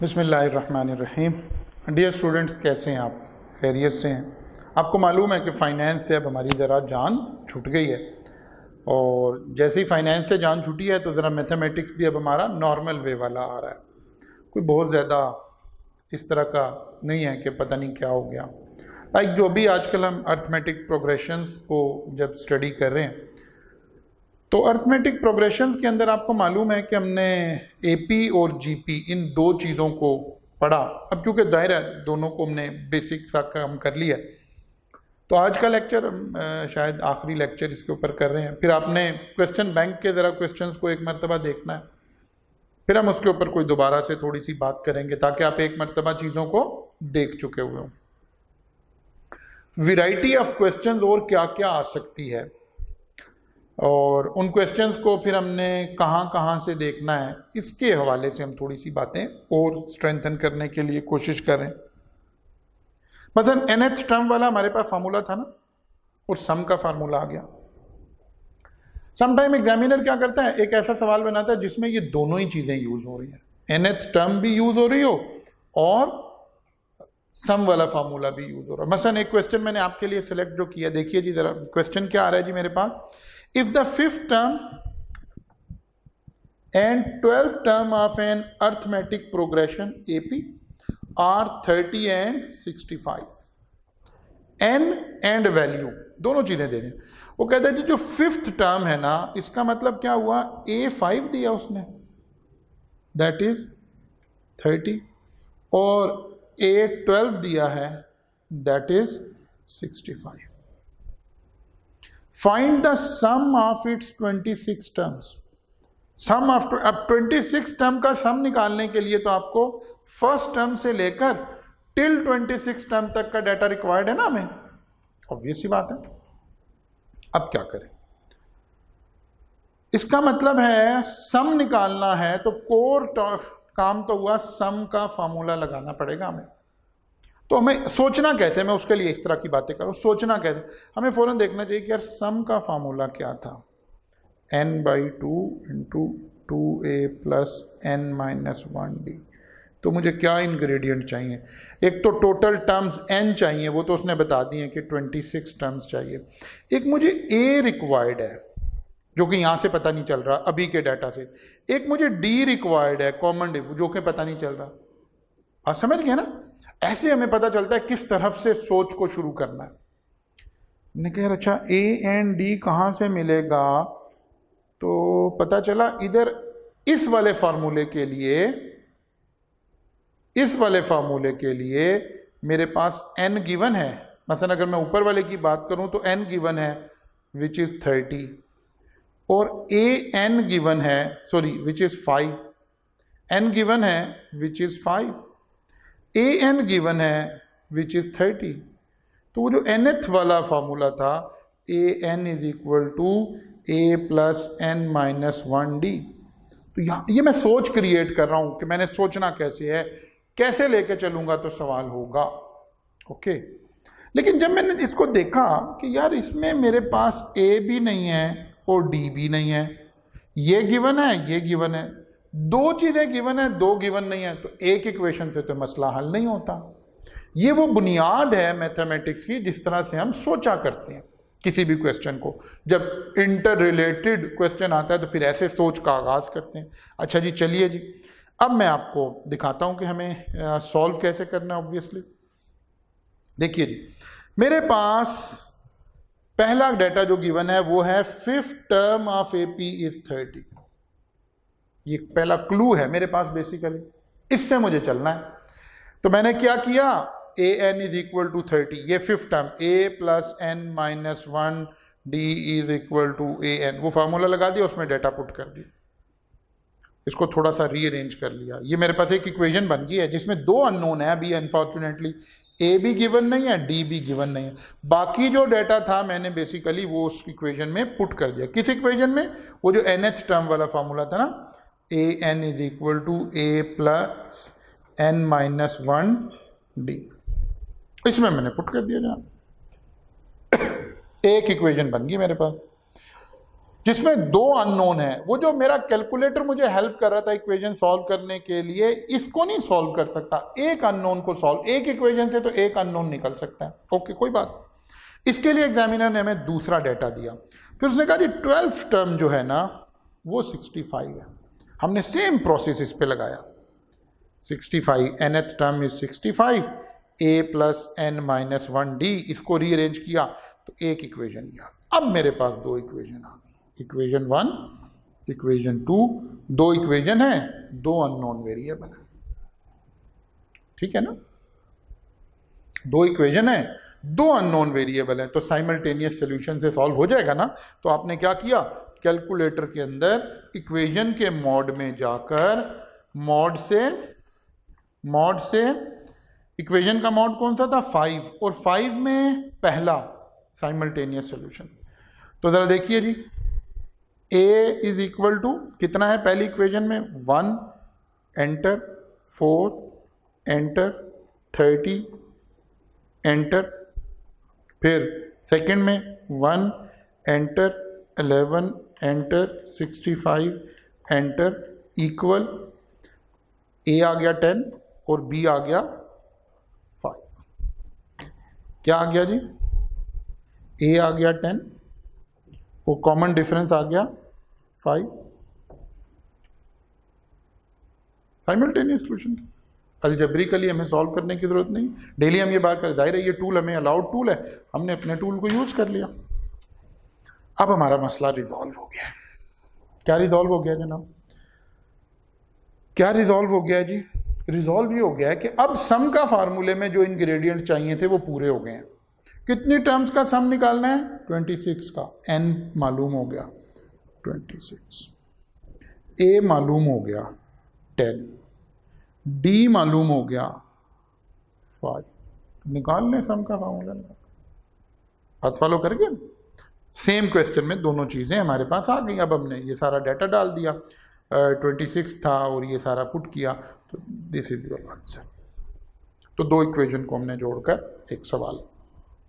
बिस्मिल्लाहिर्रहमानिर्रहीम। Dear students, कैसे हैं आप? खैरियत से हैं? आपको मालूम है कि फ़ाइनेंस से अब हमारी ज़रा जान छूट गई है, और जैसे ही फ़ाइनेंस से जान छूटी है तो ज़रा मैथमेटिक्स भी अब हमारा नॉर्मल वे वाला आ रहा है। कोई बहुत ज़्यादा इस तरह का नहीं है कि पता नहीं क्या हो गया। लाइक जो भी आजकल हम अर्थमेटिक प्रोग्रेशंस को जब स्टडी कर रहे हैं तो अर्थमेटिक प्रोग्रेशंस के अंदर आपको मालूम है कि हमने एपी और जीपी इन दो चीज़ों को पढ़ा। अब क्योंकि दायरा दोनों को हमने बेसिक सा काम कर लिया, तो आज का लेक्चर शायद आखिरी लेक्चर इसके ऊपर कर रहे हैं। फिर आपने क्वेश्चन बैंक के ज़रा क्वेश्चंस को एक मरतबा देखना है, फिर हम उसके ऊपर कोई दोबारा से थोड़ी सी बात करेंगे ताकि आप एक मरतबा चीज़ों को देख चुके हुए हों। वैरायटी ऑफ क्वेश्चंस और क्या क्या आ सकती है, और उन क्वेश्चंस को फिर हमने कहाँ से देखना है, इसके हवाले से हम थोड़ी सी बातें और स्ट्रेंथन करने के लिए कोशिश करें। मसलन nth टर्म वाला हमारे पास फार्मूला था ना, और सम का फार्मूला आ गया। समटाइम एग्जामिनर क्या करता है, एक ऐसा सवाल बनाता है जिसमें ये दोनों ही चीज़ें यूज़ हो रही हैं, nth टर्म भी यूज़ हो रही हो और सम वाला फार्मूला भी यूज़ हो रहा है। मसलन एक क्वेश्चन मैंने आपके लिए सिलेक्ट जो किया, देखिए जी ज़रा क्वेश्चन क्या आ रहा है जी मेरे पास। If the fifth term and 12th term of an arithmetic progression AP are 30 and 65, n and value दोनों चीजें दे दें। वो कहता है जी जो फिफ्थ टर्म है ना, इसका मतलब क्या हुआ, A5 दिया उसने, दैट इज 30, और A12 दिया है, that is 65। Find the sum of its 26 terms. Sum of, अब 26 टर्म का सम निकालने के लिए तो आपको फर्स्ट टर्म से लेकर टिल 26 टर्म तक का डाटा रिक्वायर्ड है ना हमें, ऑब्वियस सी बात है। अब क्या करें, इसका मतलब है सम निकालना है तो कोर काम तो हुआ, सम का फार्मूला लगाना पड़ेगा हमें। तो हमें सोचना कैसे, मैं उसके लिए इस तरह की बातें करूँ, सोचना कैसे, हमें फ़ौरन देखना चाहिए कि यार सम का फार्मूला क्या था, n/2 into 2a plus n-1d। तो मुझे क्या इंग्रेडिएंट चाहिए, एक तो टोटल टर्म्स n चाहिए, वो तो उसने बता दिए कि 26 टर्म्स चाहिए। एक मुझे a रिक्वायर्ड है जो कि यहाँ से पता नहीं चल रहा अभी के डाटा से, एक मुझे d रिक्वायर्ड है कॉमन डिव जो कि पता नहीं चल रहा। आप समझ गए ना, ऐसे हमें पता चलता है किस तरफ से सोच को शुरू करना है। मैंने कहा अच्छा a एंड d कहाँ से मिलेगा, तो पता चला इधर इस वाले फार्मूले के लिए मेरे पास n गिवन है। मसलन अगर मैं ऊपर वाले की बात करूं तो n गिवन है विच इज 30, और an गिवन है, sorry which is 5, n given है विच इज 5, an गिवन है विच इज 30। तो वो जो nth वाला फार्मूला था, an is equal to a plus n-1d। तो यहाँ ये मैं सोच क्रिएट कर रहा हूँ कि मैंने सोचना कैसे है, कैसे लेके चलूंगा तो सवाल होगा, ओके। लेकिन जब मैंने इसको देखा कि यार इसमें मेरे पास a भी नहीं है और d भी नहीं है, ये गिवन है, ये गिवन है, दो चीजें गिवन है, दो गिवन नहीं है, तो एक इक्वेशन से तो मसला हल नहीं होता। ये वो बुनियाद है मैथमेटिक्स की जिस तरह से हम सोचा करते हैं किसी भी क्वेश्चन को। जब इंटर रिलेटेड क्वेश्चन आता है तो फिर ऐसे सोच का आगाज करते हैं। अच्छा जी, चलिए जी, अब मैं आपको दिखाता हूं कि हमें सॉल्व कैसे करना है। ऑब्वियसली देखिए जी, मेरे पास पहला डाटा जो गिवन है वो है fifth term of AP is 30। ये पहला क्लू है मेरे पास बेसिकली, इससे मुझे चलना है। तो मैंने क्या किया, an इज इक्वल टू 30, ये fifth term a plus n-1d is equal to an, वो फार्मूला लगा दिया, उसमें डाटा पुट कर दिया, इसको थोड़ा सा रीअरेंज कर लिया। ये मेरे पास एक इक्वेशन बन गई है जिसमें दो अननोन है अभी, अनफॉर्चुनेटली a भी गिवन नहीं है, d भी गिवन नहीं है। बाकी जो डाटा था मैंने बेसिकली वो उस इक्वेशन में पुट कर दिया। किस इक्वेशन में, वो जो nth टर्म वाला फार्मूला था ना, an is equal to a plus n-1d, इसमें मैंने पुट कर दिया। जनाब एक इक्वेशन बन गई मेरे पास। जिसमें दो अननोन है। वो जो मेरा कैलकुलेटर मुझे हेल्प कर रहा था इक्वेशन सॉल्व करने के लिए, इसको नहीं सॉल्व कर सकता। एक अननोन को सॉल्व, एक इक्वेशन से तो एक अननोन निकल सकता है। ओके, कोई बात। इसके लिए एग्जामिनर ने हमें दूसरा डेटा दिया। फिर उसने कहा जी 12th टर्म जो है ना वो 65 है। हमने सेम प्रोसेस इस पे लगाया। 65 nth term is 65, a plus n minus 1d, इसको रीअरेंज किया तो एक इक्वेशन किया। अब मेरे पास दो इक्वेशन आ गई, इक्वेशन 1, इक्वेशन 2। दो इक्वेशन है, दो अननोन वेरिएबल है, ठीक है ना। दो इक्वेशन है, दो अननोन वेरिएबल है, तो साइमल्टेनियस सॉल्यूशन से सॉल्व हो जाएगा ना। तो आपने क्या किया, कैलकुलेटर के अंदर इक्वेशन के मॉड में जाकर मॉड से इक्वेशन का मॉड कौन सा था, 5, और 5 में पहला साइमल्टेनियस सॉल्यूशन। तो जरा देखिए जी, a इज इक्वल टू कितना है पहली इक्वेशन में, 1 एंटर, 4 एंटर, 30 एंटर। फिर सेकंड में 1 enter, 11 enter, 65 enter, equal a आ गया 10 और b आ गया 5। क्या आ गया जी, a आ गया 10, वो कॉमन डिफरेंस आ गया 5। साइमल्टेनियस सॉल्यूशन अलजेब्रिकली हमें सॉल्व करने की जरूरत नहीं, डेली हम ये बात करें, जाहिर है ये टूल हमें अलाउड टूल है, हमने अपने टूल को यूज कर लिया। अब हमारा मसला रिजॉल्व हो गया। क्या रिजॉल्व हो गया जनाब, क्या रिजॉल्व हो गया जी, रिजॉल्व ये हो गया है कि अब सम का फार्मूले में जो इंग्रेडिएंट चाहिए थे वो पूरे हो गए हैं। कितनी टर्म्स का सम निकालना है, 26 का, n मालूम हो गया 26, a मालूम हो गया 10, d मालूम हो गया 5। निकाल लें सम का फार्मूला, हाथ फॉलो करके। सेम क्वेश्चन में दोनों चीज़ें हमारे पास आ गई। अब हमने ये सारा डाटा डाल दिया, 26 था और ये सारा पुट किया, तो दिस इज योर आंसर। तो दो इक्वेशन को हमने जोड़कर एक सवाल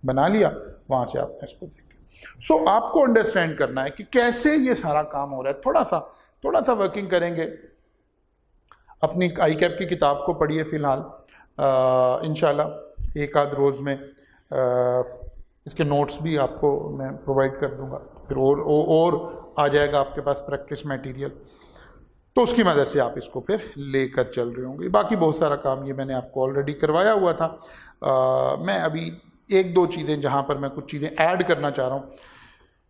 बना लिया, वहाँ से आपने इसको देखा। सो आपको अंडरस्टैंड करना है कि कैसे ये सारा काम हो रहा है। थोड़ा सा वर्किंग करेंगे। अपनी आई कैप की किताब को पढ़िए फ़िलहाल, इंशाल्लाह एक आध रोज़ में इसके नोट्स भी आपको मैं प्रोवाइड कर दूंगा, फिर और आ जाएगा आपके पास प्रैक्टिस मटेरियल, तो उसकी मदद से आप इसको फिर लेकर चल रहे होंगे। बाकी बहुत सारा काम ये मैंने आपको ऑलरेडी करवाया हुआ था। मैं अभी एक दो चीज़ें जहाँ पर मैं कुछ चीज़ें ऐड करना चाह रहा हूँ।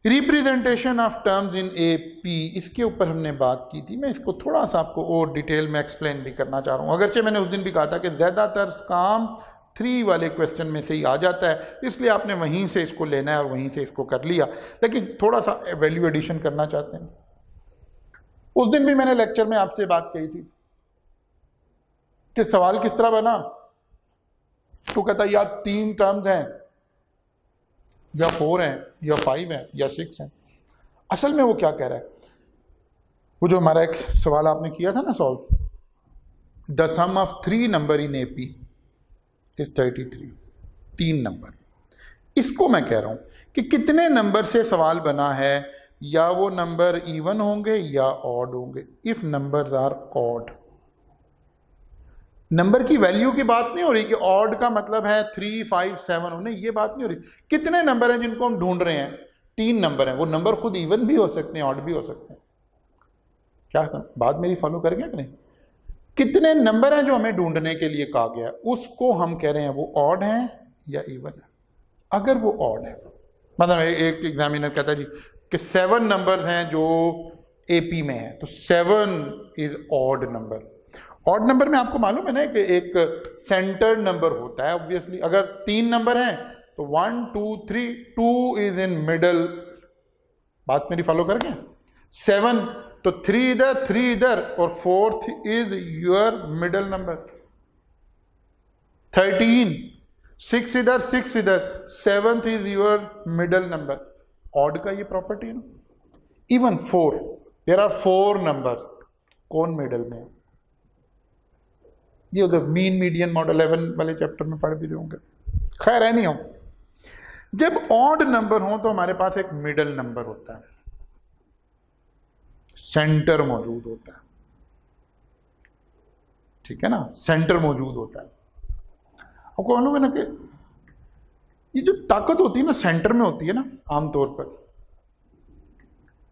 Representation of terms in AP, इसके ऊपर हमने बात की थी। मैं इसको थोड़ा सा आपको और डिटेल में एक्सप्लेन भी करना चाह रहा हूँ। अगरचे मैंने उस दिन भी कहा था कि ज़्यादातर काम 3 वाले क्वेश्चन में से ही आ जाता है, इसलिए आपने वहीं से इसको लेना है और वहीं से इसको कर लिया, लेकिन थोड़ा सा वैल्यू एडिशन करना चाहते हैं। उस दिन भी मैंने लेक्चर में आपसे बात कही थी कि सवाल किस तरह बना। तो कहता या 3 टर्म्स हैं, या 4 हैं, या 5 हैं, या 6 हैं। असल में वो क्या कह रहा है, वो जो हमारा एक सवाल आपने किया था ना solve, the sum of 3 number in AP is 33, 3 number. इसको मैं कह रहा हूं कि कितने नंबर से सवाल बना है, या वो नंबर इवन होंगे या ऑड होंगे। If numbers are odd, number की वैल्यू की बात नहीं हो रही कि ऑड का मतलब है 3, 5, 7 नहीं, ये बात नहीं हो रही। कितने नंबर हैं जिनको हम ढूंढ रहे हैं, 3 नंबर हैं। वो नंबर खुद इवन भी हो सकते हैं, ऑड भी हो सकते हैं। क्या बात मेरी फॉलो कर गया कि नहीं? कितने नंबर हैं जो हमें ढूंढने के लिए कहा गया है, उसको हम कह रहे हैं वो ऑड है या इवन है। अगर वो ऑड है, मतलब एक एग्जामिनर कहता है जी कि 7 नंबर हैं जो AP में है, तो 7 is odd number. Odd number में आपको मालूम है ना कि एक सेंटर्ड नंबर होता है ऑब्वियसली। अगर 3 नंबर हैं तो 1, 2, 3, 2 इज इन मिडल। बात मेरी फॉलो कर गए? 7 तो 3 इधर, 3 इधर, और 4th is your middle number. 13, 6 इधर, 6 इधर, 7th is your middle number. Odd का ये प्रॉपर्टी है ना। इवन 4, देयर आर 4 नंबर्स, कौन मिडल में है? ये उधर मीन मीडियन मॉडल 11 वाले चैप्टर में पढ़ भी रहे होंगे। खैर है नहीं हो, जब ऑड नंबर हो तो हमारे पास एक मिडल नंबर होता है। सेंटर मौजूद होता है, ठीक है ना, सेंटर मौजूद होता है। आपको मालूम है ना कि ये जो ताकत होती है ना सेंटर में होती है ना, आमतौर पर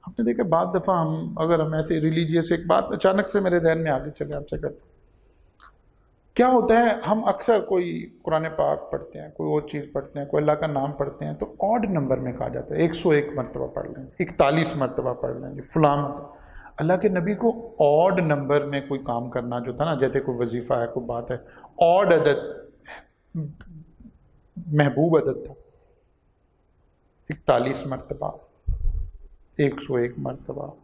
आपने देखा बाद दफा हम ऐसे रिलीजियस, एक बात अचानक से मेरे ध्यान में आगे चले आपसे करते, क्या होता है हम अक्सर कोई कुरान पाक पढ़ते हैं, कोई और चीज़ पढ़ते हैं, कोई अल्लाह का नाम पढ़ते हैं, तो ऑड नंबर में कहा जाता है 101 मरतबा पढ़ लें, 41 मरतबा पढ़ लें, फलां। अल्लाह के नबी को ऑड नंबर में कोई काम करना जो था ना, जैसे कोई वजीफ़ा है, कोई बात है, ऑड अदद महबूब अदद था, 41 मरतबा, 101 मरतबा।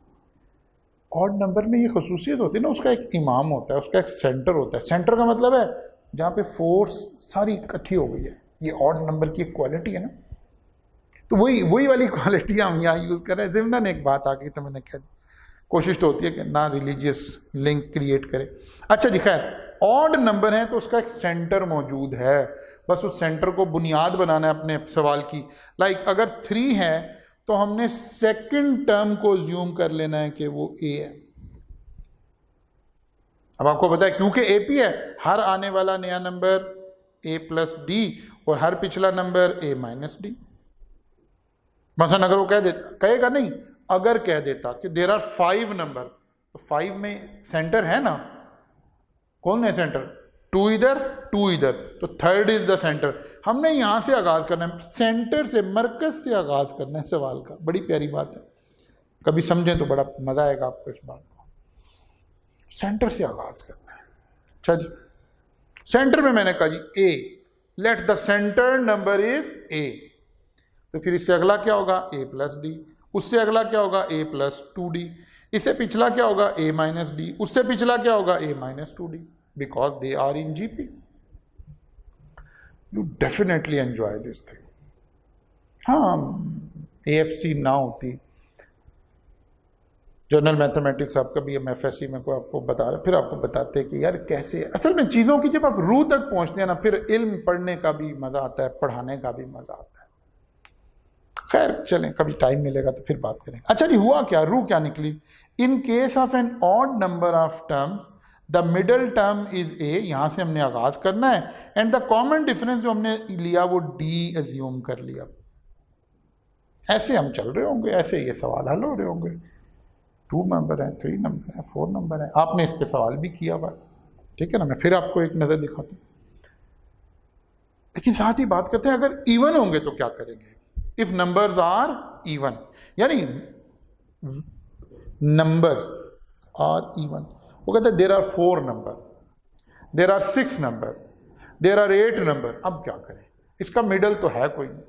ऑड नंबर में ये खसूसियत होती है ना, उसका एक इमाम होता है, उसका एक सेंटर होता है। सेंटर का मतलब है जहाँ पे फोर्स सारी इकट्ठी हो गई है, ये ऑड नंबर की एक क्वालिटी है ना। तो वही वाली क्वालिटी हम यहाँ यूज़ कर रहे हैं। ज़िम्मन एक बात आ गई तो मैंने कह दी, कोशिश तो होती है कि ना रिलीजियस लिंक क्रिएट करे। अच्छा जी, खैर ऑड नंबर है तो उसका एक सेंटर मौजूद है, बस उस सेंटर को बुनियाद बनाना है अपने सवाल की। लाइक अगर 3 है तो हमने सेकंड टर्म को ज्यूम कर लेना है कि वो ए है। अब आपको पता है क्योंकि एपी है, हर आने वाला नया नंबर ए प्लस डी और हर पिछला नंबर ए माइनस डी। मसलन अगर वो कहेगा नहीं, अगर कह देता कि देर आर 5 नंबर, तो 5 में सेंटर है ना, कौन है सेंटर? 2 इधर 2 इधर, तो थर्ड इज द सेंटर। हमने यहां से आगाज करना है, सेंटर से, मरकज से आगाज करना है सवाल का। बड़ी प्यारी बात है, कभी समझें तो बड़ा मजा आएगा आपको इस बात को। सेंटर से आगाज करना है। अच्छा जी, सेंटर में मैंने कहा जी a, let the centre number is a, तो फिर इससे अगला क्या होगा? A plus d. उससे अगला क्या होगा? A plus 2d। इससे पिछला क्या होगा? A minus d. उससे पिछला क्या होगा? A minus 2d, because they are in GP. You definitely enjoy this thing. हाँ, AFC ना होती, जनरल मैथमेटिक्स आपका भी MFSC में कोई आपको बता रहा, फिर आपको बताते कि यार कैसे, असल में चीज़ों की जब आप रूह तक पहुंचते हैं ना, फिर इल्म पढ़ने का भी मज़ा आता है, पढ़ाने का भी मज़ा आता है। खैर चलें, कभी टाइम मिलेगा तो फिर बात करें। अच्छा जी, हुआ क्या, रूह क्या निकली? In case of an odd number of terms the middle term is a, यहां से हमने आगाज करना है, एंड द कॉमन डिफरेंस जो हमने लिया वो डी एज्यूम कर लिया। ऐसे हम चल रहे होंगे, ऐसे ये सवाल हल हो रहे होंगे। 2 नंबर है, 3 नंबर है, 4 नंबर है, आपने इस पे सवाल भी किया हुआ, ठीक है ना। मैं फिर आपको एक नजर दिखाता हूं, लेकिन साथ ही बात करते हैं अगर इवन होंगे तो क्या करेंगे। इफ नंबर्स आर इवन, यानी नंबर्स आर इवन, वो कहते हैं there are 4 number, there are 6 number, there are 8 number. अब क्या करें, इसका मिडल तो है कोई नहीं।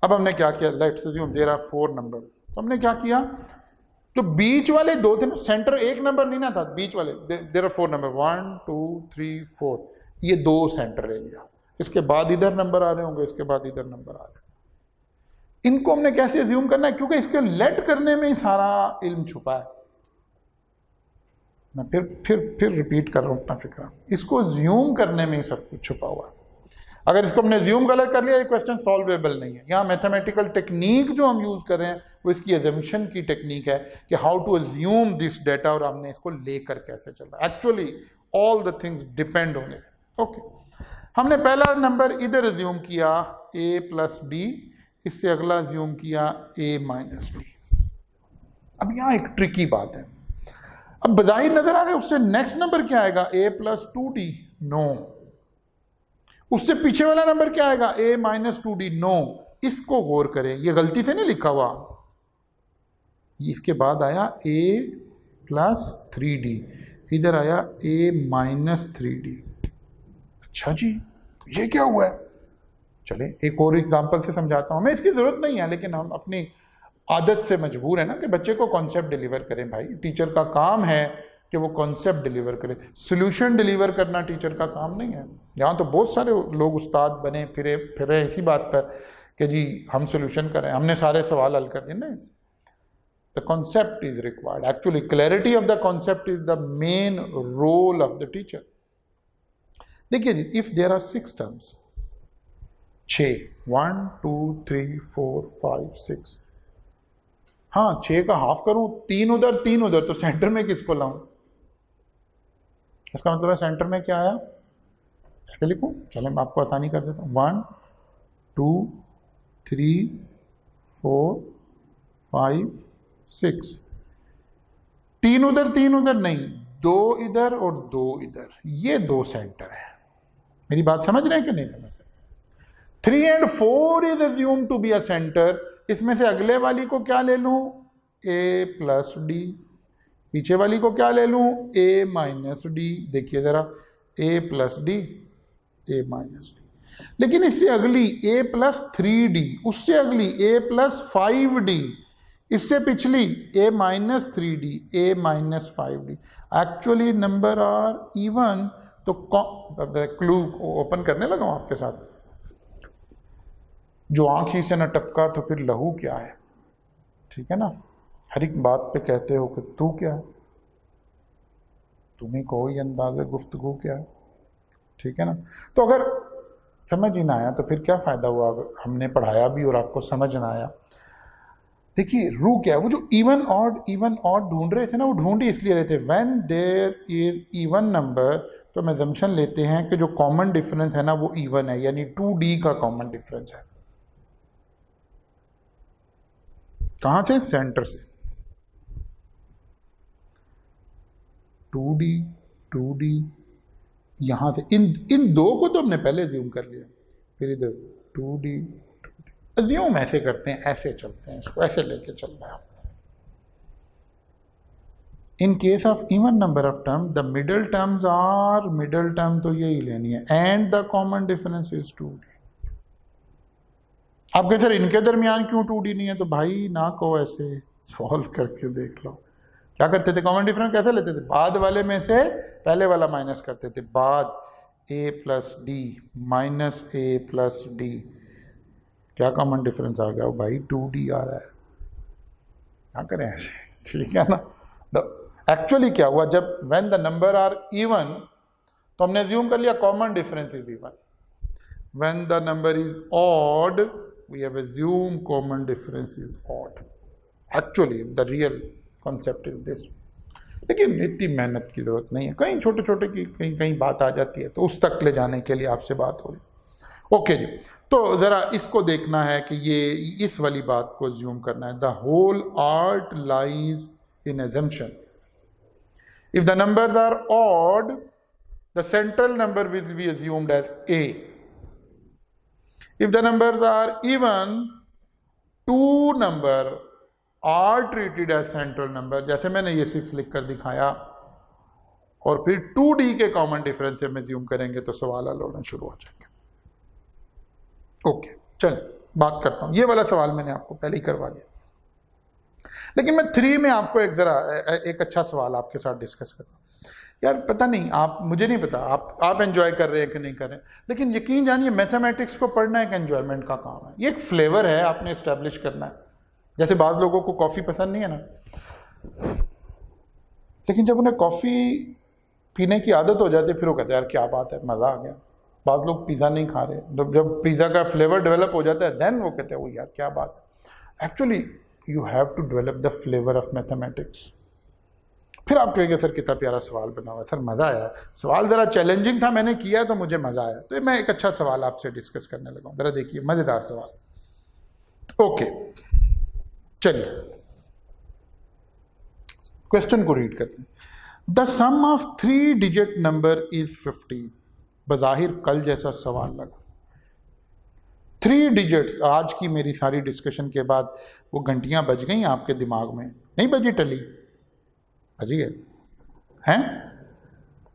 अब हमने क्या किया, let's assume there are 4 number, तो हमने क्या किया, तो बीच वाले 2 थे ना, सेंटर एक नंबर नहीं ना था, बीच वाले देर आर 4 नंबर, 1 2 3 4, ये 2 सेंटर ले लिया। इसके बाद इधर नंबर आ रहे होंगे, इसके बाद इधर नंबर आ रहे हैं। इनको हमने कैसे अज्यूम करना है, क्योंकि इसके लेट करने में ही सारा इल्म छुपा है। मैं फिर रिपीट कर रहा हूं अपना फिक्रा, इसको ज्यूम करने में ही सब कुछ छुपा हुआ है। अगर इसको हमने ज्यूम गलत कर लिया, ये क्वेश्चन सॉल्वेबल नहीं है। यहाँ मैथमेटिकल टेक्निक जो हम यूज कर रहे हैं वो इसकी एजम्पशन की टेक्निक है कि how to assume this data, और हमने इसको लेकर कैसे चलना। Actually all the things depend on it. Okay, हमने पहला नंबर इधर अज्यूम किया ए प्लस डी, इससे अगला ज्यूम किया ए माइनस डी। अब यहाँ एक ट्रिकी बात है, अब बजाय नजर आ रहे उससे नेक्स्ट नंबर क्या आएगा, ए प्लस 2d, नो। उससे पीछे वाला नंबर क्या आएगा, ए माइनस 2d, नो। इसको गौर करें, ये गलती से नहीं लिखा हुआ, इसके बाद आया ए प्लस 3d, इधर आया ए माइनस 3d। अच्छा जी, ये क्या हुआ है? चले एक और एग्जांपल से समझाता हूं। हमें इसकी जरूरत नहीं है, लेकिन हम अपनी आदत से मजबूर है ना कि बच्चे को कॉन्सेप्ट डिलीवर करें। भाई टीचर का काम है कि वो कॉन्सेप्ट डिलीवर करे, सोल्यूशन डिलीवर करना टीचर का काम नहीं है। यहाँ तो बहुत सारे लोग उस्ताद बने फिरे इसी बात पर कि जी हम सोल्यूशन करें, हमने सारे सवाल हल कर दिए। नहीं, the concept is required. Actually clarity of the concept is the main role of the teacher. देखिए जी, इफ देयर आर 6 टर्म्स, 6, 1 2 3 4 5 6, हाँ 6 का हाफ करूं, 3 उधर, तो सेंटर में किसको लाऊं? इसका मतलब है सेंटर में क्या आया, ऐसे लिखूं, चलो मैं आपको आसानी कर देता हूं। 1 2 3 4 5 6, 3 उधर नहीं, 2 इधर और 2 इधर, ये 2 सेंटर है। मेरी बात समझ रहे हैं कि नहीं समझ रहे? 3 and 4 is assume to be a centre. इसमें से अगले वाली को क्या ले लूं, a प्लस डी, पीछे वाली को क्या ले लूं, a माइनस डी। देखिए जरा, a plus D, a minus D. लेकिन इससे अगली a प्लस 3d, उससे अगली a प्लस 5d, इससे पिछली a minus 3d, a minus 5d। Actually number are even. तो क्लू ओपन करने लगा हूं आपके साथ। जो आंख ही से न टपका तो फिर लहू क्या है, ठीक है ना? हर एक बात पे कहते हो कि तू क्या है, तुम्हें कोई अंदाज़े गुफ्तगू क्या है, ठीक है ना? तो अगर समझ ही ना आया तो फिर क्या फ़ायदा हुआ, अगर हमने पढ़ाया भी और आपको समझ ना आया। देखिए रू क्या है, वो जो इवन ऑड ढूंढ रहे थे ना, वो ढूंढ ही इसलिए रहे थे when there is even number, तो हम अजम्पशन लेते हैं कि जो कॉमन डिफरेंस है ना वो इवन है, यानी 2d का कॉमन डिफरेंस है। कहाँ से? सेंटर से। 2d यहाँ से, इन दो को तो हमने पहले अज्यूम कर लिया, फिर इधर 2d अज्यूम ऐसे करते हैं, ऐसे चलते हैं, इसको ऐसे लेके चल रहा है। In case of even number of term the middle terms are, middle term तो यही लेनी है, and the common difference is 2d। आप कहें सर इनके दरमियान क्यों 2d नहीं है? तो भाई ना को ऐसे सॉल्व करके देख लो। क्या करते थे, कॉमन डिफरेंस कैसे लेते थे? बाद वाले में से पहले वाला माइनस करते थे, बाद a plus D minus a plus D, क्या कॉमन डिफरेंस आ गया भाई? 2d आ रहा है। क्या करें ऐसे, ठीक है ना? एक्चुअली क्या हुआ, जब when the number are even तो हमने अज्यूम कर लिया common difference is even. When the number is odd we have assume common difference is odd. Actually the real concept is this. लेकिन इतनी मेहनत की जरूरत नहीं है, कहीं छोटे छोटे की कहीं बात आ जाती है तो उस तक ले जाने के लिए आपसे बात हो रही। ओके जी, तो ज़रा इसको देखना है कि ये इस वाली बात को अज्यूम करना है। The whole art lies in assumption. If the numbers are odd, the central number will be assumed as a. If the numbers are even, two number are treated as central number. जैसे मैंने ये 6 लिख कर दिखाया, और फिर 2d के common difference में अज्यूम करेंगे तो सवाल हल होना शुरू हो जाएंगे। ओके, चल बात करता हूँ। ये वाला सवाल मैंने आपको पहले ही करवा दिया, लेकिन मैं 3 में आपको एक अच्छा सवाल आपके साथ डिस्कस करता हूँ। यार पता नहीं, आप, मुझे नहीं पता आप एंजॉय कर रहे हैं कि नहीं कर रहे हैं, लेकिन यकीन जानिए मैथमेटिक्स को पढ़ना एक एंजॉयमेंट का काम है। ये एक फ्लेवर है, आपने इस्टेब्लिश करना है। जैसे बाज़ लोगों को कॉफ़ी पसंद नहीं है ना, लेकिन जब उन्हें कॉफ़ी पीने की आदत हो जाती है फिर वो कहते हैं यार क्या बात है, मज़ा आ गया। बाज़ लोग पिज़्ज़ा नहीं खा रहे, जब पिज़्ज़ा का फ्लेवर डेवलप हो जाता है देन वो कहते हैं वो यार क्या बात है। Actually you have to develop the flavor of mathematics. फिर आप कहेंगे सर कितना प्यारा सवाल बना हुआ है, सर मज़ा आया, सवाल ज़रा चैलेंजिंग था, मैंने किया तो मुझे मज़ा आया, तो मैं एक अच्छा सवाल आपसे डिस्कस करने लगा हूँ। ज़रा देखिए, मज़ेदार सवाल। ओके चलिए क्वेश्चन को रीड करते हैं। The sum of 3 digit number is 15। बज़ाहिर कल जैसा सवाल लगा, 3 डिजिट्स। आज की मेरी सारी डिस्कशन के बाद वो घंटियां बज गई आपके दिमाग में, नहीं बजी टली, बजी है हैं?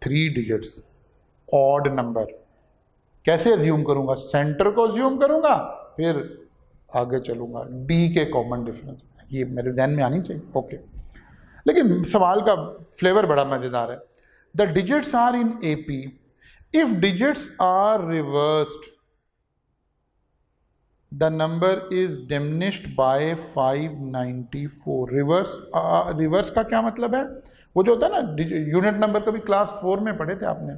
3 डिजिट्स ऑड नंबर कैसे अज्यूम करूंगा? सेंटर को अज्यूम करूंगा, फिर आगे चलूंगा डी के कॉमन डिफरेंस, ये मेरे ध्यान में आनी चाहिए। ओके, लेकिन सवाल का फ्लेवर बड़ा मजेदार है। The digits are in AP if digits are reversed the number is diminished by 594. Reverse का क्या मतलब है? वो जो होता है ना यूनिट नंबर, कभी क्लास 4 में पढ़े थे आपने,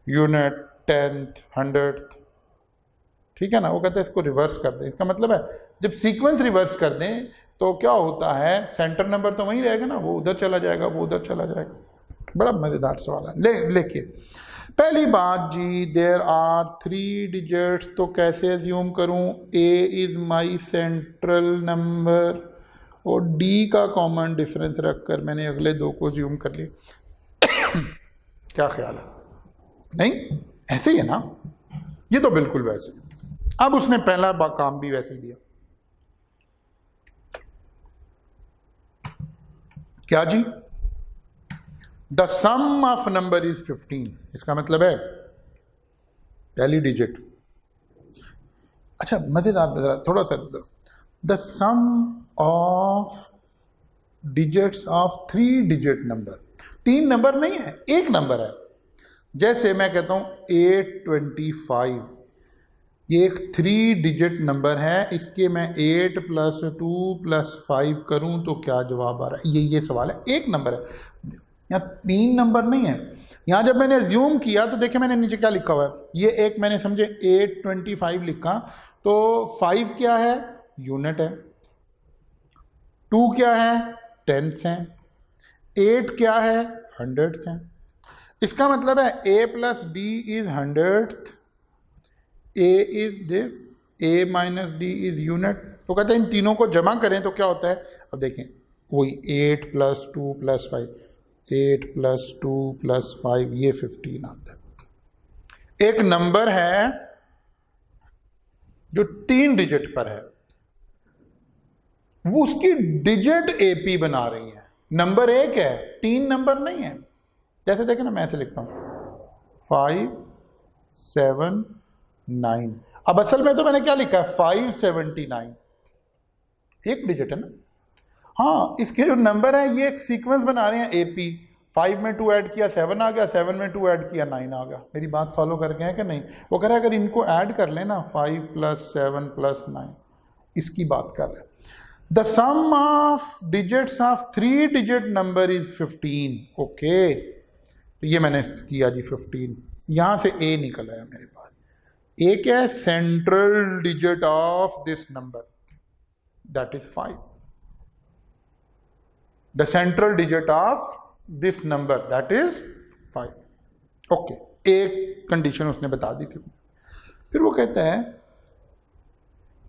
यूनिट, 10th, 100th, ठीक है ना? वो कहते हैं इसको रिवर्स कर दें। इसका मतलब है जब सीक्वेंस रिवर्स कर दें तो क्या होता है, सेंटर नंबर तो वहीं रहेगा ना, वो उधर चला जाएगा, वो उधर चला जाएगा। बड़ा मज़ेदार सवाल है। लेके पहली बात जी, देयर आर 3 डिजिट्स, तो कैसे एज्यूम करूं, A is my central number और डी का कॉमन डिफरेंस रखकर मैंने अगले 2 को एज्यूम कर लिया। क्या ख्याल है? नहीं, ऐसे ही है ना, ये तो बिल्कुल वैसे। अब उसने पहला काम भी वैसे ही दिया। क्या जी? The sum of number is 15। इसका मतलब है पहली डिजिट। अच्छा, मजेदार थोड़ा सा, the sum of digits of 3 digit number. 3 number नहीं है, एक नंबर है। जैसे मैं कहता हूं 825, ये एक 3 डिजिट नंबर है, इसके मैं 8 + 2 + 5 करूं तो क्या जवाब आ रहा है? ये सवाल है, एक नंबर है, यहाँ 3 नंबर नहीं है। यहाँ जब मैंने एज्यूम किया तो देखिए मैंने नीचे क्या लिखा हुआ है, ये एक मैंने समझे 825 लिखा, तो 5 क्या है? यूनिट है। 2 क्या है? टेंथ्स हैं। 8 क्या है? हंड्रेड्स हैं। इसका मतलब है a + d is hundredth, a is this, a - d is unit. तो कहते हैं इन तीनों को जमा करें तो क्या होता है? अब देखें, वही 8 + 2 + 5, 8 + 2 + 5, ये 15 आता है। एक नंबर है जो 3 डिजिट पर है, वो उसकी डिजिट AP बना रही है। नंबर एक है, 3 नंबर नहीं है। जैसे देखें ना, मैं ऐसे लिखता हूं 5 7 9। अब असल में तो मैंने क्या लिखा है? 579, एक डिजिट है ना। हाँ, इसके जो नंबर है ये एक सीक्वेंस बना रहे हैं AP। 5 में 2 ऐड किया 7 आ गया, 7 में 2 ऐड किया 9 आ गया। मेरी बात फॉलो कर गए हैं कि नहीं? वो कह रहा है अगर इनको ऐड कर लेना 5 + 7 + 9, इसकी बात कर रहे हैं। The sum of digits of 3 digit number is 15। Okay, तो ये मैंने किया जी 15। यहां से A निकल आया मेरे पास। A क्या है? Central digit of this number, that is 5। The central digit of this number, that is 5। Okay, एक कंडीशन उसने बता दी थी। फिर वो कहता है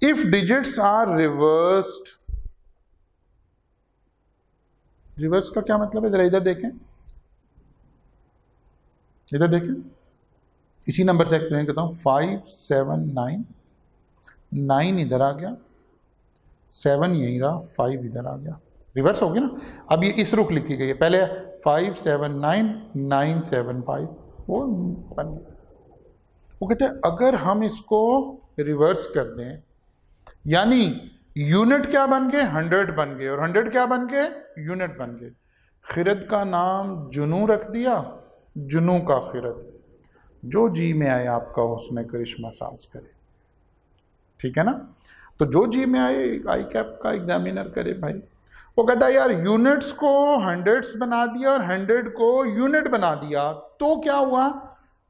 if digits are reversed. Reverse का क्या मतलब है? जरा इधर देखें, इधर देखें, इसी नंबर से एक्सप्लेन करता हूं। 5 7 9, 9 इधर आ गया, 7 यहीं रहा, 5 इधर आ गया, रिवर्स हो गया ना। अब ये इस रुख लिखी गई है, पहले 5 7 9 9 7 5, वो बन गया। वो कहते हैं अगर हम इसको रिवर्स कर दें, यानी यूनिट क्या बन गए? 100 बन गए, और 100 क्या बन गए? यूनिट बन गए। खिरद का नाम जुनू रख दिया, जुनू का खिरद। जो जी में आए आपका हुस्न करिश्मा साज करे, ठीक है ना। तो जो जी में आए आई कैप का एग्जामिनर करे भाई। वो कहता है यार यूनिट्स को हंड्रेड्स बना दिया और 100 को यूनिट बना दिया, तो क्या हुआ?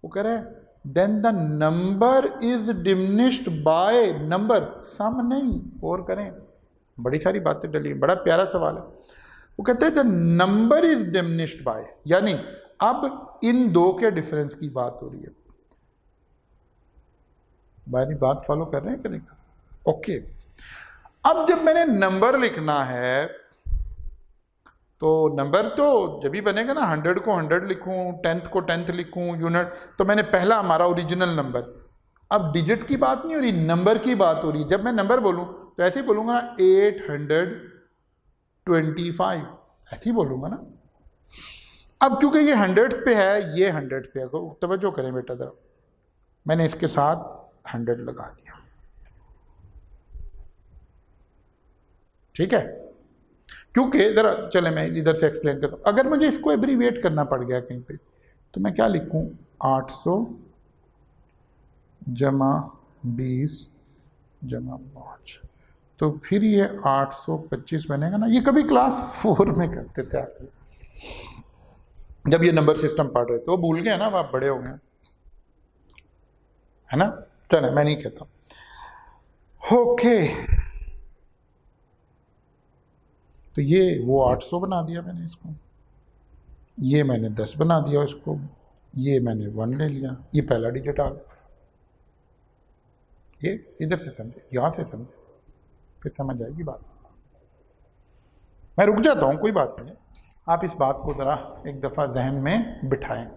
वो कह रहा है then the number is diminished by number, sum नहीं। और करें, बड़ी सारी बातें डली, बड़ा प्यारा सवाल है। वो कहते हैं the number is diminished by, यानी अब इन 2 के डिफरेंस की बात हो रही है। मेरी बात फॉलो कर रहे हैं कि नहीं? ओके, अब जब मैंने नंबर लिखना है तो नंबर तो जब भी बनेगा ना, 100 को 100 लिखूं, 10th को 10th लिखूं, यूनिट, तो मैंने पहला हमारा ओरिजिनल नंबर। अब डिजिट की बात नहीं हो रही, नंबर की बात हो रही है। जब मैं नंबर बोलूं तो ऐसे ही बोलूंगा ना, 825, ऐसे ही बोलूंगा ना। अब क्योंकि ये 100 पे है, ये 100 पे है, तो तवज्जो करें बेटा जरा, मैंने इसके साथ 100 लगा दिया, ठीक है। क्योंकि जरा चले मैं इधर से एक्सप्लेन करता हूँ। अगर मुझे इसको एब्रीविएट करना पड़ गया कहीं पे, तो मैं क्या लिखूं? 800 जमा 20 जमा 5, तो फिर ये 825 बनेगा ना। ये कभी क्लास 4 में करते थे आप, जब ये नंबर सिस्टम पढ़ रहे थे। वो भूल गए ना, आप बड़े हो गए, है ना। चले, मैं नहीं कहता। ओके, तो ये वो 800 बना दिया मैंने इसको, ये मैंने 10 बना दिया इसको, ये मैंने 1 ले लिया, ये पहला डिजिट आ गया। ये इधर से समझे, यहाँ से समझे, फिर समझ आएगी बात। मैं रुक जाता हूँ, कोई बात नहीं, आप इस बात को ज़रा एक दफ़ा जहन में बिठाएं।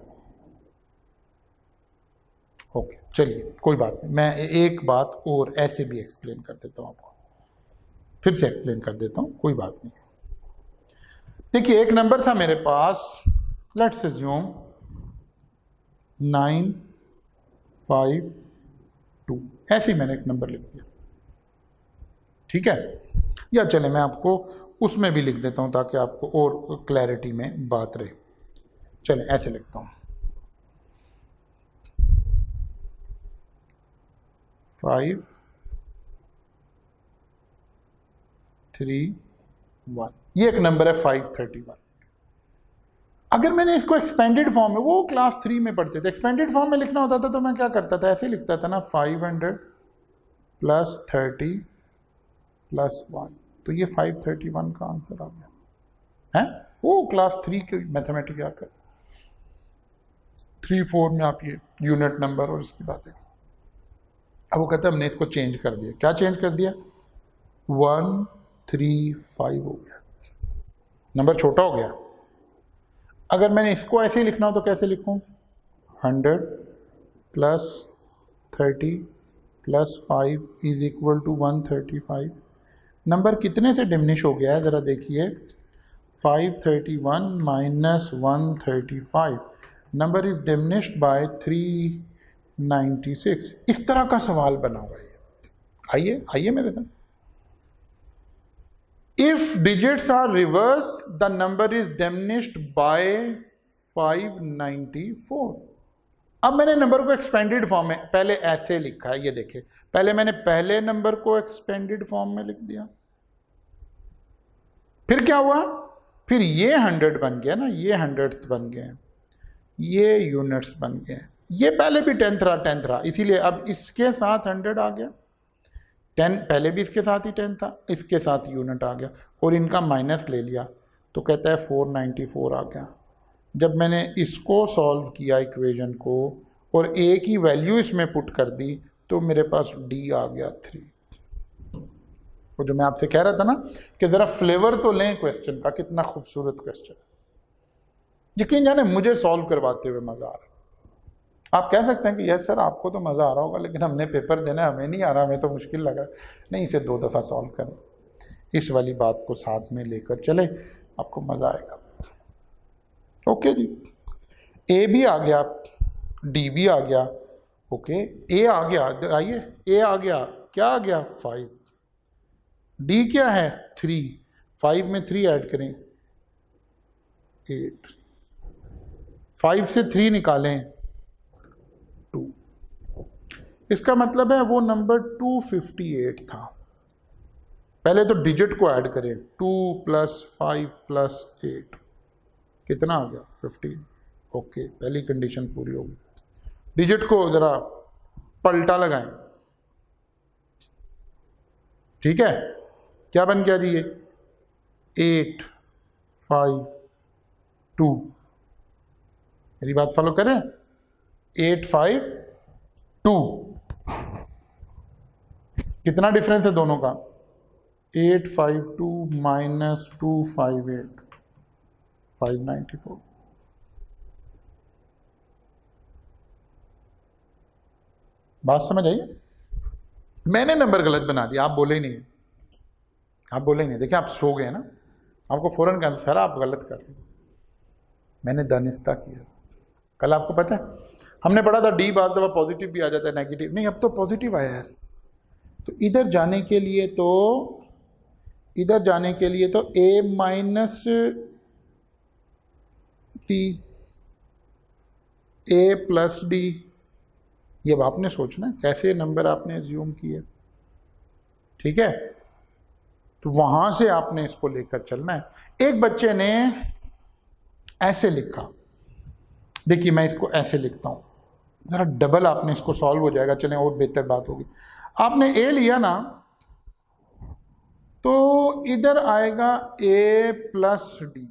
ओके चलिए कोई बात नहीं, मैं एक बात और ऐसे भी एक्सप्लेन कर देता हूँ आपको, फिर से एक्सप्लेन कर देता हूँ, कोई बात नहीं। देखिए एक नंबर था मेरे पास, लेट्स अज्यूम 952, ऐसे ही मैंने एक नंबर लिख दिया, ठीक है। या चले मैं आपको उसमें भी लिख देता हूँ ताकि आपको और क्लैरिटी में बात रहे। चले ऐसे लिखता हूँ 5 3 1, ये एक नंबर है 531। अगर मैंने इसको एक्सपेंडेड फॉर्म में, वो क्लास 3 में पढ़ते थे, एक्सपेंडेड फॉर्म में लिखना होता था तो मैं क्या करता था, ऐसे लिखता था ना 500 + 30 + 1, तो ये 531 का आंसर आ गया है। वो क्लास 3 के मैथमेटिक्स आकर 3-4 में आप ये यूनिट नंबर और इसकी बातें। अब वो कहते हैं हमने इसको चेंज कर दिया, क्या चेंज कर दिया, 135 हो गया, नंबर छोटा हो गया। अगर मैंने इसको ऐसे ही लिखना हो तो कैसे लिखूं, 100 + 30 + 5 = 135। नंबर कितने से डिमिनिश हो गया है ज़रा देखिए, 531 - 135, नंबर इज डिमिनिश्ड बाय 396। इस तरह का सवाल बना हुआ है। आइए आइए मेरे साथ, if digits are reverse the number is diminished by 594। अब मैंने नंबर को एक्सपेंडेड फॉर्म में पहले ऐसे लिखा है, ये देखिए, पहले मैंने पहले नंबर को एक्सपेंडेड फॉर्म में लिख दिया, फिर क्या हुआ, फिर ये 100 बन गया ना, ये 100 बन गए, ये यूनिट्स बन गए, ये पहले भी 10 रहा, इसीलिए अब इसके साथ 100 आ गया, 10 पहले भी इसके साथ ही 10 था, इसके साथ यूनिट आ गया और इनका माइनस ले लिया तो कहता है 494 आ गया। जब मैंने इसको सॉल्व किया इक्वेशन को और ए की वैल्यू इसमें पुट कर दी तो मेरे पास डी आ गया 3। वो जो मैं आपसे कह रहा था ना कि ज़रा फ्लेवर तो लें क्वेश्चन का, कितना खूबसूरत क्वेश्चन, यकीन जाने मुझे सॉल्व करवाते हुए मज़ा आ रहा है। आप कह सकते हैं कि यस सर आपको तो मज़ा आ रहा होगा, लेकिन हमने पेपर देना है, हमें नहीं आ रहा, हमें तो मुश्किल लगा। नहीं, इसे 2 दफ़ा सॉल्व करें, इस वाली बात को साथ में लेकर चले, आपको मज़ा आएगा। ओके जी, ए भी आ गया, डी भी आ गया, ओके, ए आ गया, आइए ए आ गया, क्या आ गया 5, डी क्या है 3, 5 में 3 ऐड करें 8, 5 से 3 निकालें 2, इसका मतलब है वो नंबर 258 था। पहले तो डिजिट को ऐड करें, 2 + 5 + 8 कितना आ गया 15। ओके, पहली कंडीशन पूरी होगी। डिजिट को ज़रा पलटा लगाएं, ठीक है, क्या बन गया जी, ये 8 5 2, मेरी बात फॉलो करें, 8 5 2, कितना डिफरेंस है दोनों का, 852 - 258 594। बात समझ आई? मैंने नंबर गलत बना दिया, आप बोले ही नहीं, आप बोले ही नहीं, देखिए आप सो गए ना, आपको फौरन कहा सर आप गलत कर रहे, मैंने दानिस्ता किया। कल आपको पता है हमने पढ़ा था डी बाद दफा पॉजिटिव भी आ जाता है, नेगेटिव नहीं, अब तो पॉजिटिव आया है। तो इधर जाने के लिए तो ए माइनस डी, ए प्लस डी, ये अब आपने सोचना है कैसे नंबर आपने एज्यूम किए, ठीक है। तो वहां से आपने इसको लेकर चलना है। एक बच्चे ने ऐसे लिखा, देखिए मैं इसको ऐसे लिखता हूं, जरा डबल आपने इसको सॉल्व हो जाएगा, चलें और बेहतर बात होगी। आपने ए लिया ना, तो इधर आएगा a प्लस डी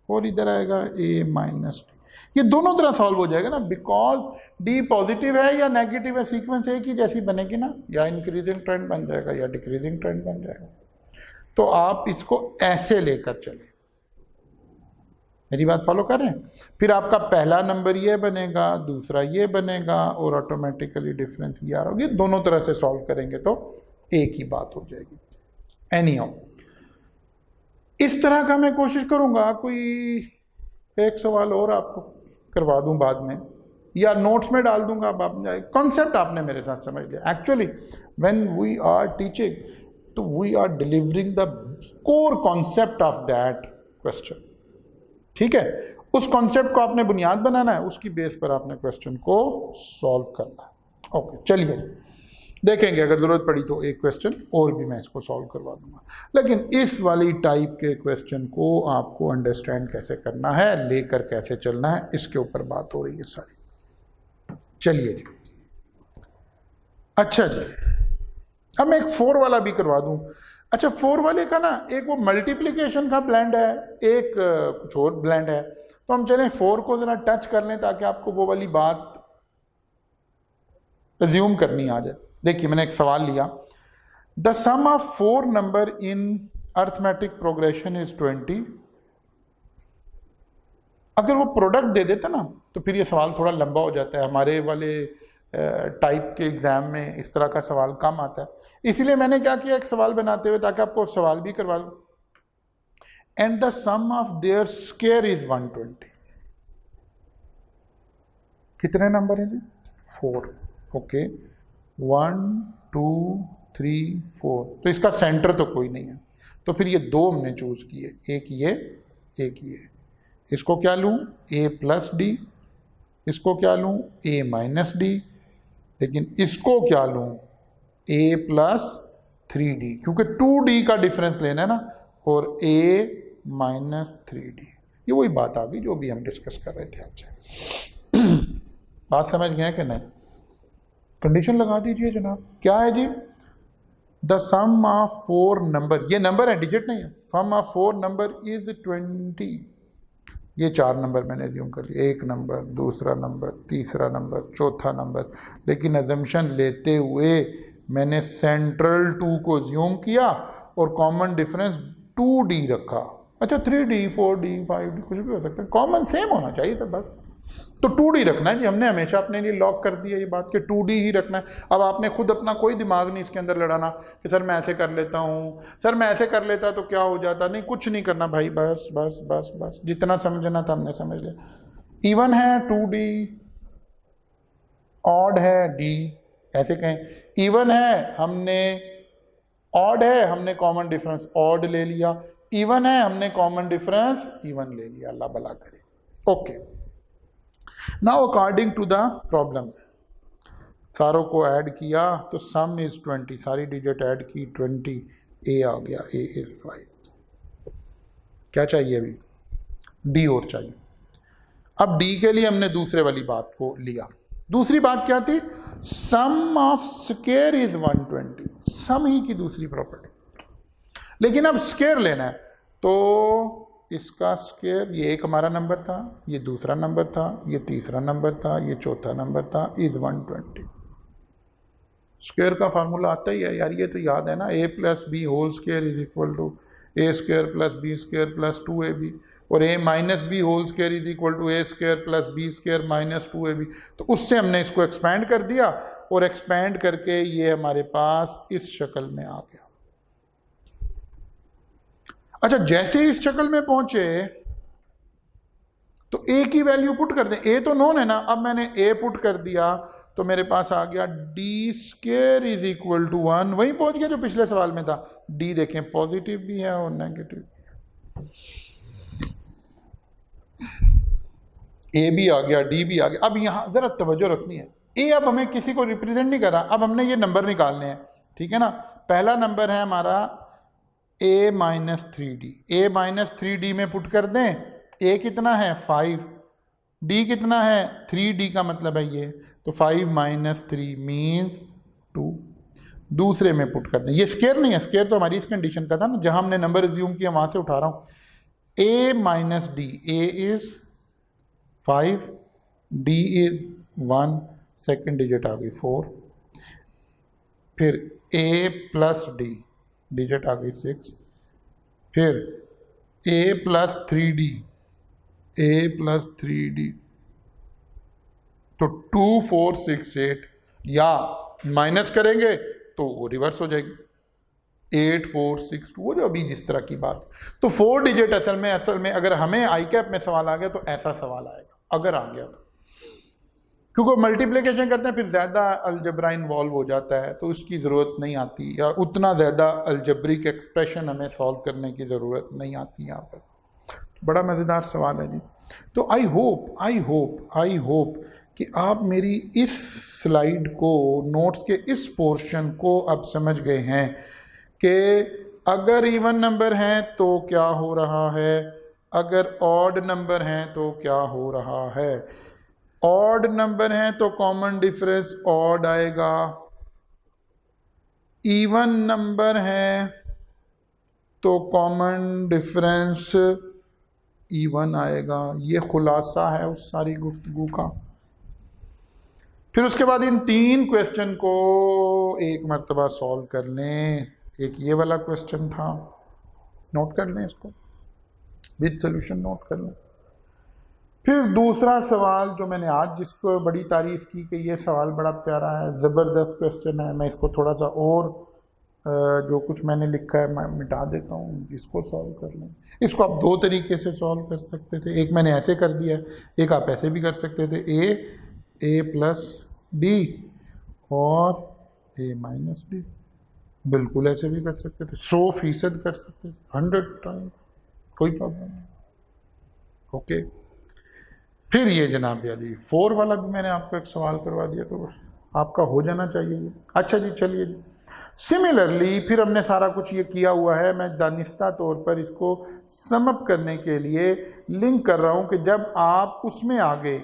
और इधर आएगा a माइनस डी। ये दोनों तरह सॉल्व हो जाएगा ना, बिकॉज डी पॉजिटिव है या नेगेटिव है, सीक्वेंस एक ही जैसी बनेगी ना, या इंक्रीजिंग ट्रेंड बन जाएगा या डिक्रीजिंग ट्रेंड बन जाएगा। तो आप इसको ऐसे लेकर चले, मेरी बात फॉलो कर रहे हैं। फिर आपका पहला नंबर ये बनेगा, दूसरा ये बनेगा और ऑटोमेटिकली डिफरेंस ये आ रहा होगा। ये दोनों तरह से सॉल्व करेंगे तो एक ही बात हो जाएगी। एनीहाउ इस तरह का मैं कोशिश करूंगा, कोई एक सवाल और आपको करवा दूं बाद में या नोट्स में डाल दूंगा। आप कॉन्सेप्ट आपने मेरे साथ समझ लिया। Actually when we are teaching तो we are delivering the core concept of that question, ठीक है। उस कॉन्सेप्ट को आपने बुनियाद बनाना है, उसकी बेस पर आपने क्वेश्चन को सॉल्व करना है। ओके, चलिए देखेंगे, अगर ज़रूरत पड़ी तो एक क्वेश्चन और भी मैं इसको सॉल्व करवा दूंगा। लेकिन इस वाली टाइप के क्वेश्चन को आपको अंडरस्टैंड कैसे करना है, लेकर कैसे चलना है, इसके ऊपर बात हो रही है सारी। चलिए जी, अच्छा जी, अब मैं एक 4 वाला भी करवा दूं। अच्छा, 4 वाले का ना एक वो मल्टीप्लिकेशन का ब्लेंड है, एक कुछ और ब्लेंड है। तो हम चलें 4 को ज़रा टच कर लें ताकि आपको वो वाली बात अज्यूम करनी आ जाए। देखिए, मैंने एक सवाल लिया, the sum of 4 number in arithmetic progression is 20। अगर वो प्रोडक्ट दे देता ना तो फिर ये सवाल थोड़ा लंबा हो जाता है। हमारे वाले टाइप के एग्जाम में इस तरह का सवाल कम आता है, इसीलिए मैंने क्या किया, एक सवाल बनाते हुए ताकि आपको सवाल भी करवा लूं। And the sum of their square is 120। कितने नंबर हैं जी? 4। ओके, 1 2 3 4। तो इसका सेंटर तो कोई नहीं है, तो फिर ये 2 हमने चूज किए, एक ये एक ये। इसको क्या लूं? a plus D. इसको क्या लूं? a minus D. लेकिन इसको क्या लूं? a प्लस 3d, क्योंकि 2d का डिफरेंस लेना है ना, और a माइनस 3d। ये वही बात आ गई जो भी हम डिस्कस कर रहे थे आपसे। बात समझ गए कि नहीं? कंडीशन लगा दीजिए जनाब। क्या है जी? द सम ऑफ 4 नंबर, ये नंबर है, डिजिट नहीं है। सम ऑफ 4 नंबर इज 20। ये 4 नंबर मैंने ज्यूम कर लिया, एक नंबर, दूसरा नंबर, तीसरा नंबर, चौथा नंबर। लेकिन अजम्पशन लेते हुए मैंने सेंट्रल 2 को ज्यूम किया और कॉमन डिफरेंस 2d रखा। अच्छा, 3d 4d 5d कुछ भी हो सकता है, कॉमन सेम होना चाहिए था बस। तो 2d रखना है जी, हमने हमेशा अपने लिए लॉक कर दिया ये बात कि 2d ही रखना है। अब आपने खुद अपना कोई दिमाग नहीं इसके अंदर लड़ाना कि सर मैं ऐसे कर लेता हूँ, सर मैं ऐसे कर लेता तो क्या हो जाता। नहीं, कुछ नहीं करना भाई, बस बस बस बस, जितना समझना था हमने समझ लिया। इवन है 2d, ऑड है d, ऐसे कहें। इवन है, हमने ऑड है, हमने कॉमन डिफरेंस ऑड ले लिया। इवन है, हमने कॉमन डिफरेंस इवन ले लिया। अल्लाह भला करे। Okay, now according to the problem, सारों को ऐड किया तो सम इज 20, सारी डिजिट ऐड की 20, a आ गया, a इज 5। क्या चाहिए अभी? d और चाहिए। अब d के लिए हमने दूसरे वाली बात को लिया। दूसरी बात क्या थी? सम ऑफ स्क्वायर इज 120, सम ही की दूसरी प्रॉपर्टी। लेकिन अब स्क्वायर लेना है तो इसका स्क्वायर, ये एक हमारा नंबर था, ये दूसरा नंबर था, ये तीसरा नंबर था, ये चौथा नंबर था, इज 120। स्क्वायर का फार्मूला आता ही है यार, ये तो याद है ना, a plus B whole square is equal to a square plus B square plus 2ab, और a minus B whole square is equal to a square plus B square minus 2ab। तो उससे हमने इसको एक्सपैंड कर दिया और expand करके ये हमारे पास इस शक्ल में आ गया। अच्छा, जैसे इस शक्ल में पहुंचे तो a की वैल्यू पुट कर दें। a तो नोन है ना, अब मैंने a पुट कर दिया तो मेरे पास आ गया d square is equal to 1। वहीं पहुंच गया जो पिछले सवाल में था। d देखें पॉजिटिव भी है और नेगेटिव भी है। a भी आ गया, d भी आ गया। अब यहां जरा तवज्जो रखनी है, a अब हमें किसी को रिप्रेजेंट नहीं कर रहा, अब हमने ये नंबर निकालने हैं, ठीक है ना। पहला नंबर है हमारा a minus 3d, a minus 3d में पुट कर दें। a कितना है? 5। d कितना है? 3d का मतलब है ये, तो 5 माइनस 3 मीन्स 2। दूसरे में पुट कर दें। ये स्केयर नहीं है, स्केयर तो हमारी इस कंडीशन का था ना, जहां हमने नंबर एज्यूम किया वहां से उठा रहा हूं। a minus d, a is 5, d is 1, second digit आ गई 4, फिर a प्लस डी, डिजिट आ गई 6, फिर a plus 3d, a plus 3d, तो 2 4 6 8, या माइनस करेंगे तो वो रिवर्स हो जाएगी 8 4 6 2, वो जो अभी जिस तरह की बात। तो 4 डिजिट असल में अगर हमें आई कैप में सवाल आ गया तो ऐसा सवाल आएगा, अगर आ गया तो, क्योंकि मल्टीप्लिकेशन करते हैं फिर ज़्यादा अलजबरा इन्वॉल्व हो जाता है, तो उसकी ज़रूरत नहीं आती, या उतना ज़्यादा अलजबरिक एक्सप्रेशन हमें सॉल्व करने की ज़रूरत नहीं आती यहाँ पर। बड़ा मज़ेदार सवाल है जी। तो आई होप कि आप मेरी इस स्लाइड को, नोट्स के इस पोर्शन को अब समझ गए हैं कि अगर इवन नंबर हैं तो क्या हो रहा है, अगर ऑड नंबर हैं तो क्या हो रहा है। ऑड नंबर हैं तो कॉमन डिफरेंस ऑड आएगा, इवन नंबर हैं तो कॉमन डिफरेंस इवन आएगा। ये खुलासा है उस सारी गुफ्तगू का। फिर उसके बाद इन 3 क्वेश्चन को एक मर्तबा सॉल्व कर लें। एक ये वाला क्वेश्चन था, नोट कर लें इसको, विद सोल्यूशन नोट कर लें। फिर दूसरा सवाल जो मैंने आज जिसको बड़ी तारीफ़ की कि ये सवाल बड़ा प्यारा है, ज़बरदस्त क्वेश्चन है, मैं इसको थोड़ा सा और जो कुछ मैंने लिखा है मैं मिटा देता हूँ, इसको सॉल्व कर लें। इसको आप 2 तरीके से सॉल्व कर सकते थे, एक मैंने ऐसे कर दिया, एक आप ऐसे भी कर सकते थे, ए प्लस डी और a माइनस डी, बिल्कुल ऐसे भी कर सकते थे, 100% कर सकते थे, 100 टाइम, कोई प्रॉब्लम नहीं। ओके, फिर ये जनाब अली 4 वाला भी मैंने आपको एक सवाल करवा दिया, तो आपका हो जाना चाहिए। अच्छा जी, चलिए जी। सिमिलरली फिर हमने सारा कुछ ये किया हुआ है, मैं दानिस्ता तौर पर इसको समअप करने के लिए लिंक कर रहा हूँ कि जब आप उसमें आ गए,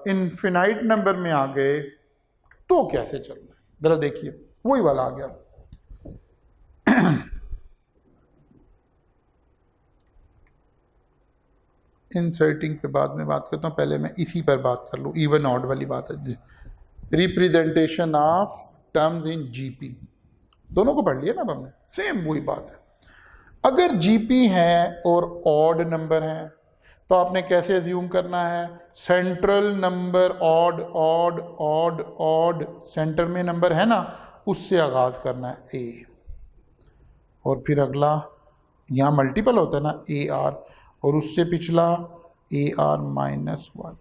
इनफिनाइट नंबर में आ गए, तो कैसे चल रहा है ज़रा देखिए, वही वाला आ गया। इंसर्टिंग पे बाद में बात करता हूँ, पहले मैं इसी पर बात कर लूँ, इवन ऑड वाली बात है। Representation of terms in GP, दोनों को पढ़ लिया ना अब हमने, सेम वही बात है। अगर जीपी है और ऑड नंबर है तो आपने कैसे अज्यूम करना है, central number odd odd odd odd, centre में नंबर है ना, उससे आगाज करना है ए, और फिर अगला यहाँ मल्टीपल होता है ना ए आर, और उससे पिछला ए आर माइनस 1,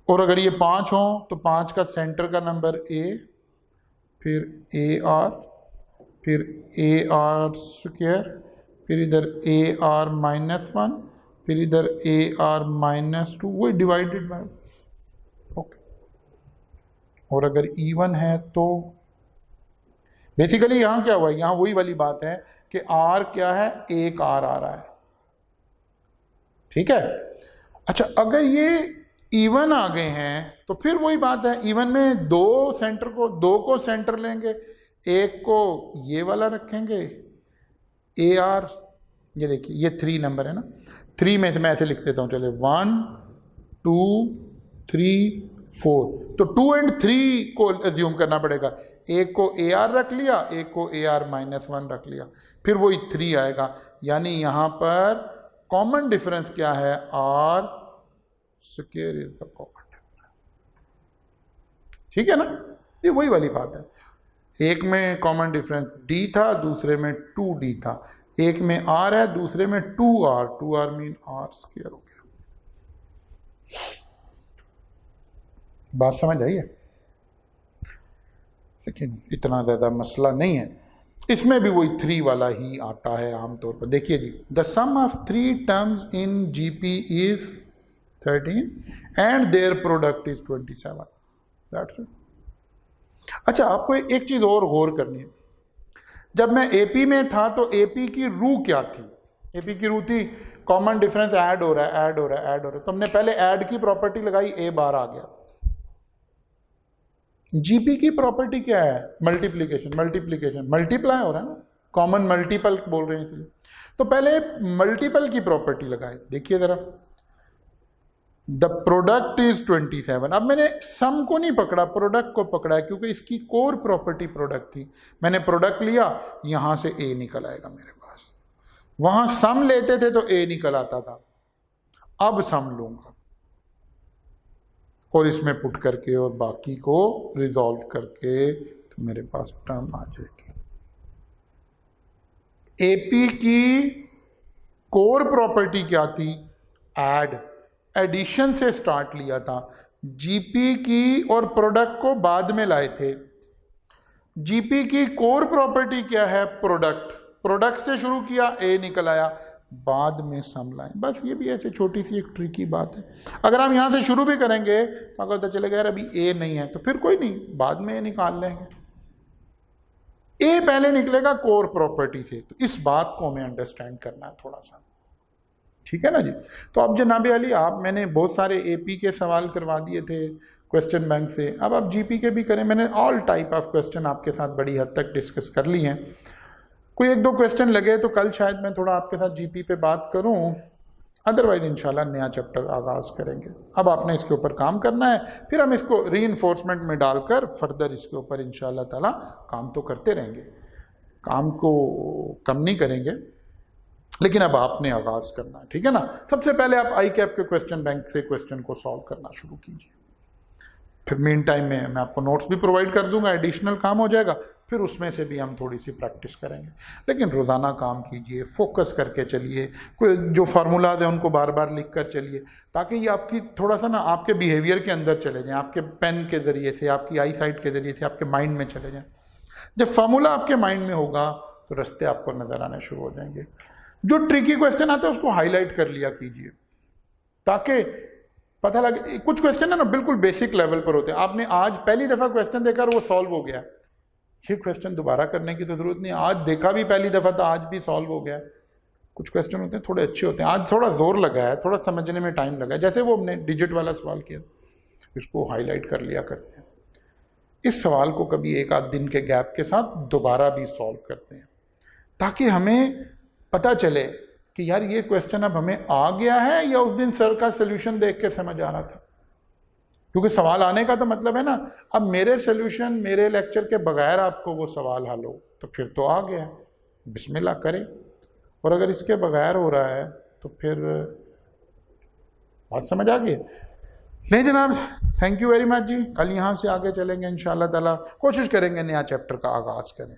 और अगर ये 5 हो तो 5 का सेंटर का नंबर ए, फिर ए आर, फिर ए आर स्क्वायर, फिर इधर ए आर माइनस 1, फिर इधर ए आर माइनस 2, वही डिवाइडेड बाय, ओके। और अगर इवन है तो बेसिकली यहाँ क्या हुआ, यहाँ वही वाली बात है कि आर क्या है, एक आर आ रहा है, ठीक है। अच्छा, अगर ये इवन आ गए हैं तो फिर वही बात है, इवन में 2 को सेंटर लेंगे, एक को ये वाला रखेंगे ए आर, ये देखिए ये 3 नंबर है ना, 3 में से मैं ऐसे लिख देता हूँ, चले 1 2 3 4, तो 2 और 3 को एज्यूम करना पड़ेगा, एक को ए आर रख लिया, एक को ए आर माइनस 1 रख लिया, फिर वही 3 आएगा। यानी यहाँ पर कॉमन डिफरेंस क्या है, R square is the common difference, ठीक है ना। ये वही वाली बात है, एक में कॉमन डिफरेंस डी था, दूसरे में 2d था, एक में r है, दूसरे में 2r मीन r स्क्वायर हो गया। बात समझ आई है, लेकिन इतना ज़्यादा मसला नहीं है। इसमें भी वही 3 वाला ही आता है आमतौर पर। देखिए जी, the sum of 3 terms in GP is 13 and their product is 27, that's it. अच्छा, आपको एक चीज़ और गौर करनी है, जब मैं एपी में था तो एपी की रू क्या थी, एपी की रू थी कॉमन डिफरेंस ऐड हो रहा है, ऐड हो रहा है, ऐड हो रहा है, तो हमने पहले ऐड की प्रॉपर्टी लगाई, ए बार आ गया, जीपी की प्रॉपर्टी क्या है? मल्टीप्लीकेशन, मल्टीप्लीकेशन, मल्टीप्लाई हो रहा है ना, कॉमन मल्टीपल बोल रहे हैं इसलिए। तो पहले मल्टीपल की प्रॉपर्टी लगाए, देखिए जरा, द प्रोडक्ट इज 27। अब मैंने सम को नहीं पकड़ा, प्रोडक्ट को पकड़ा है, क्योंकि इसकी कोर प्रॉपर्टी प्रोडक्ट थी। मैंने प्रोडक्ट लिया, यहां से ए निकल आएगा मेरे पास, वहां सम लेते थे तो ए निकल आता था, अब सम लूंगा और इसमें पुट करके और बाकी को रिजॉल्व करके तो मेरे पास टर्म आ जाएगी। एपी की कोर प्रॉपर्टी क्या थी? ऐड, एडिशन से स्टार्ट लिया था। जीपी की और प्रोडक्ट को बाद में लाए थे। जीपी की कोर प्रॉपर्टी क्या है? प्रोडक्ट, प्रोडक्ट से शुरू किया, ए निकल आया, बाद में सम लाए। बस ये भी ऐसे छोटी सी एक ट्रिकी बात है। अगर हम यहां से शुरू भी करेंगे तो अगर पता चलेगा यार अभी ए नहीं है तो फिर कोई नहीं, बाद में ए निकाल लेंगे। ए पहले निकलेगा कोर प्रॉपर्टी से, तो इस बात को हमें अंडरस्टैंड करना है थोड़ा सा, ठीक है ना जी। तो अब जनाब अली, आप, मैंने बहुत सारे एपी के सवाल करवा दिए थे क्वेश्चन बैंक से, अब आप जीपी के भी करें। मैंने ऑल टाइप ऑफ क्वेश्चन आपके साथ बड़ी हद तक डिस्कस कर ली हैं। कोई एक दो क्वेश्चन लगे तो कल शायद मैं थोड़ा आपके साथ जीपी पे बात करूं, अदरवाइज इंशाल्लाह नया चैप्टर आगाज़ करेंगे। अब आपने इसके ऊपर काम करना है, फिर हम इसको रीइंफोर्समेंट में डालकर फर्दर इसके ऊपर इंशाल्लाह ताला काम तो करते रहेंगे, काम को कम नहीं करेंगे, लेकिन अब आपने आगाज़ करना है, ठीक है ना। सबसे पहले आप आई कैप के क्वेश्चन बैंक से क्वेश्चन को सॉल्व करना शुरू कीजिए, फिर मीन टाइम में मैं आपको नोट्स भी प्रोवाइड कर दूंगा, एडिशनल काम हो जाएगा, फिर उसमें से भी हम थोड़ी सी प्रैक्टिस करेंगे। लेकिन रोज़ाना काम कीजिए, फोकस करके चलिए, कोई जो फार्मूलाज हैं उनको बार बार लिख कर चलिए, ताकि ये आपकी थोड़ा सा ना आपके बिहेवियर के अंदर चले जाएँ, आपके पेन के ज़रिए से, आपकी आई साइट के ज़रिए से आपके माइंड में चले जाएँ। जब फार्मूला आपके माइंड में होगा तो रास्ते आपको नज़र आने शुरू हो जाएंगे। जो ट्रिकी क्वेश्चन आता है उसको हाईलाइट कर लिया कीजिए, ताकि पता लगे। कुछ क्वेश्चन है ना बिल्कुल बेसिक लेवल पर होते हैं, आपने आज पहली दफ़ा क्वेश्चन देखा और वो सॉल्व हो गया, ये क्वेश्चन दोबारा करने की तो ज़रूरत नहीं, आज देखा भी पहली दफ़ा तो आज भी सॉल्व हो गया। कुछ क्वेश्चन होते हैं थोड़े अच्छे होते हैं, आज थोड़ा जोर लगा है, थोड़ा समझने में टाइम लगा है, जैसे वो हमने डिजिट वाला सवाल किया, इसको हाईलाइट कर लिया करते हैं। इस सवाल को कभी एक आध दिन के गैप के साथ दोबारा भी सॉल्व करते हैं, ताकि हमें पता चले कि यार ये क्वेश्चन अब हमें आ गया है या उस दिन सर का सोल्यूशन देख के समझ आ रहा था। क्योंकि सवाल आने का तो मतलब है ना, अब मेरे सोल्यूशन, मेरे लेक्चर के बगैर आपको वो सवाल हल हो तो फिर तो आ गया, बिस्मिल्लाह करें। और अगर इसके बगैर हो रहा है तो फिर बात समझ आ गई। नहीं जनाब, थैंक यू वेरी मच जी। कल यहाँ से आगे चलेंगे इंशाल्लाह ताला, कोशिश करेंगे नया चैप्टर का आगाज़ करें।